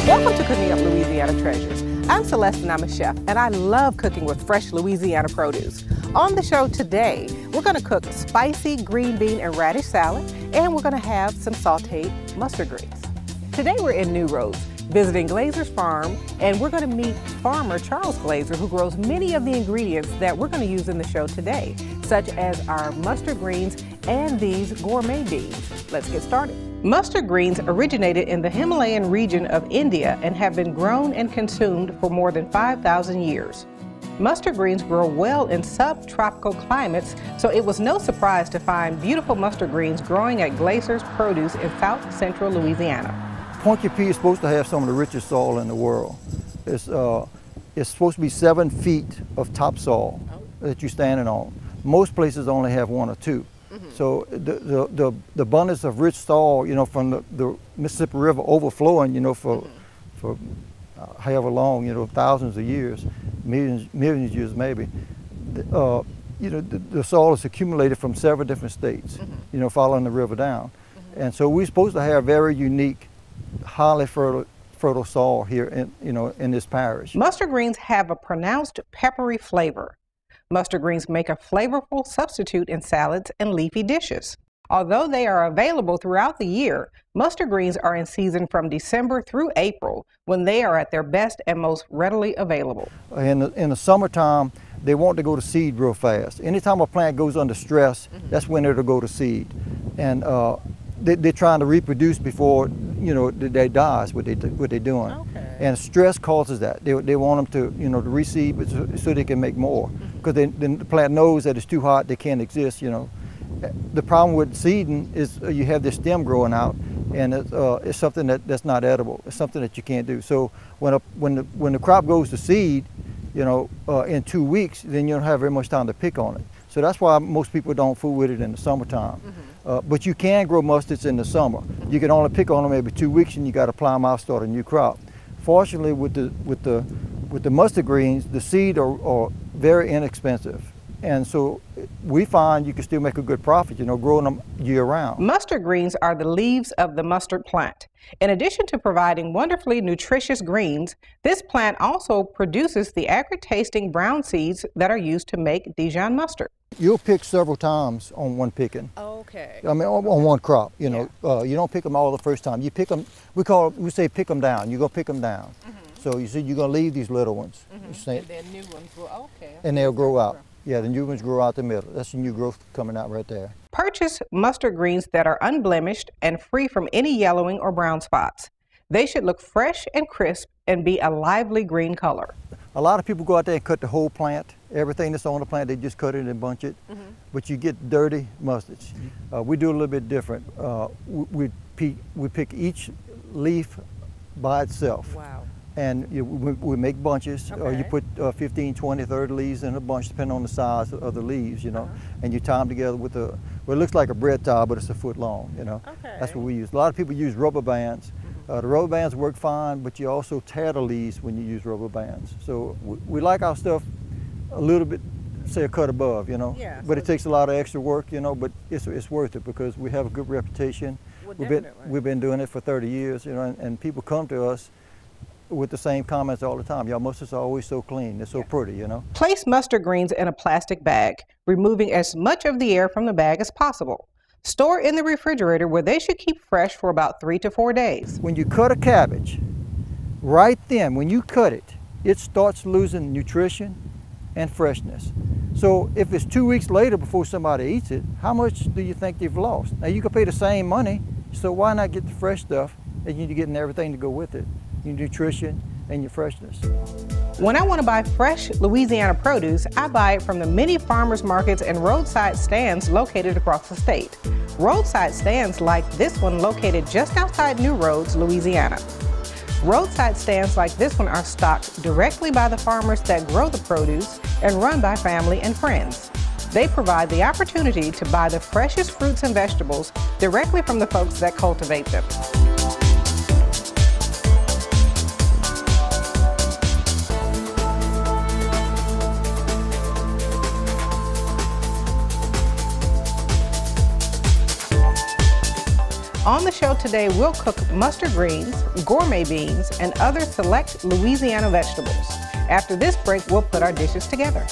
Welcome to Cooking Up Louisiana Treasures. I'm Celeste and I'm a chef, and I love cooking with fresh Louisiana produce. On the show today, we're going to cook spicy green bean and radish salad, and we're going to have some sauteed mustard greens. Today we're in New Roads, visiting Glaser's farm, and we're going to meet farmer Charles Glaser, who grows many of the ingredients that we're going to use in the show today, such as our mustard greens and these gourmet beans. Let's get started. Mustard greens originated in the Himalayan region of India and have been grown and consumed for more than 5,000 years. Mustard greens grow well in subtropical climates, so it was no surprise to find beautiful mustard greens growing at Glaser's Produce in south central Louisiana. Punky Pea is supposed to have some of the richest soil in the world. It's supposed to be 7 feet of topsoil that you're standing on. Most places only have 1 or 2. So the abundance of rich soil, you know, from the Mississippi River overflowing, you know, for however long, you know, thousands of years, millions of years maybe, you know, the soil is accumulated from several different states, you know, following the river down. And so we're supposed to have very unique, highly fertile soil here in, you know, in this parish. Mustard greens have a pronounced peppery flavor. Mustard greens make a flavorful substitute in salads and leafy dishes. Although they are available throughout the year, mustard greens are in season from December through April, when they are at their best and most readily available. In the summertime, they want to go to seed real fast. Anytime a plant goes under stress, that's when it'll go to seed. And they're trying to reproduce before, you know, they die is what they're doing. Okay. And stress causes that. They want them to, you know, to reseed so they can make more. Because the plant knows that it's too hot, they can't exist, you know. The problem with seeding is you have this stem growing out, and it's something that's not edible. It's something that you can't do. So when the crop goes to seed, you know, in 2 weeks, then you don't have very much time to pick on it. So that's why most people don't fool with it in the summertime. But you can grow mustards in the summer. You can only pick on them every 2 weeks, and you got to plow them out, start a new crop. Fortunately, with the mustard greens, the seed are very inexpensive. And so we find you can still make a good profit, you know, growing them year-round. Mustard greens are the leaves of the mustard plant. In addition to providing wonderfully nutritious greens, this plant also produces the acrid-tasting brown seeds that are used to make Dijon mustard. You'll pick several times on one picking. Okay. I mean, on one crop, you know. You don't pick them all the first time. You pick them, we say pick them down. You're going to pick them down. So you see, you're going to leave these little ones. And then new ones grow, okay. And they'll grow out. Yeah, the new ones grow out the middle. That's the new growth coming out right there. Purchase mustard greens that are unblemished and free from any yellowing or brown spots. They should look fresh and crisp and be a lively green color. A lot of people go out there and cut the whole plant. Everything that's on the plant, they just cut it and bunch it. But you get dirty mustards. We do a little bit different. We pick each leaf by itself. Wow. And we make bunches. You put 15, 20, 30 leaves in a bunch, depending on the size of the leaves, you know. And you tie them together with well, it looks like a bread tie, but it's a foot long, you know. That's what we use. A lot of people use rubber bands. The rubber bands work fine, but you also tear the leaves when you use rubber bands. So we like our stuff a little bit, say a cut above, you know. Yeah, but it takes a lot of extra work, you know, but it's worth it because we have a good reputation. Well, we've been doing it for 30 years, you know, and people come to us with the same comments all the time. Y'all mustards are always so clean. They're so pretty, you know. Place mustard greens in a plastic bag, removing as much of the air from the bag as possible. Store in the refrigerator where they should keep fresh for about 3 to 4 days. When you cut a cabbage, right then, when you cut it, it starts losing nutrition and freshness. So if it's 2 weeks later before somebody eats it, how much do you think they've lost? Now you can pay the same money, so why not get the fresh stuff and you're getting everything to go with it? Your nutrition and your freshness. When I want to buy fresh Louisiana produce, I buy it from the many farmers markets and roadside stands located across the state. Roadside stands like this one located just outside New Roads, Louisiana. Roadside stands like this one are stocked directly by the farmers that grow the produce and run by family and friends. They provide the opportunity to buy the freshest fruits and vegetables directly from the folks that cultivate them. On the show today, we'll cook mustard greens, gourmet beans, and other select Louisiana vegetables. After this break, we'll put our dishes together.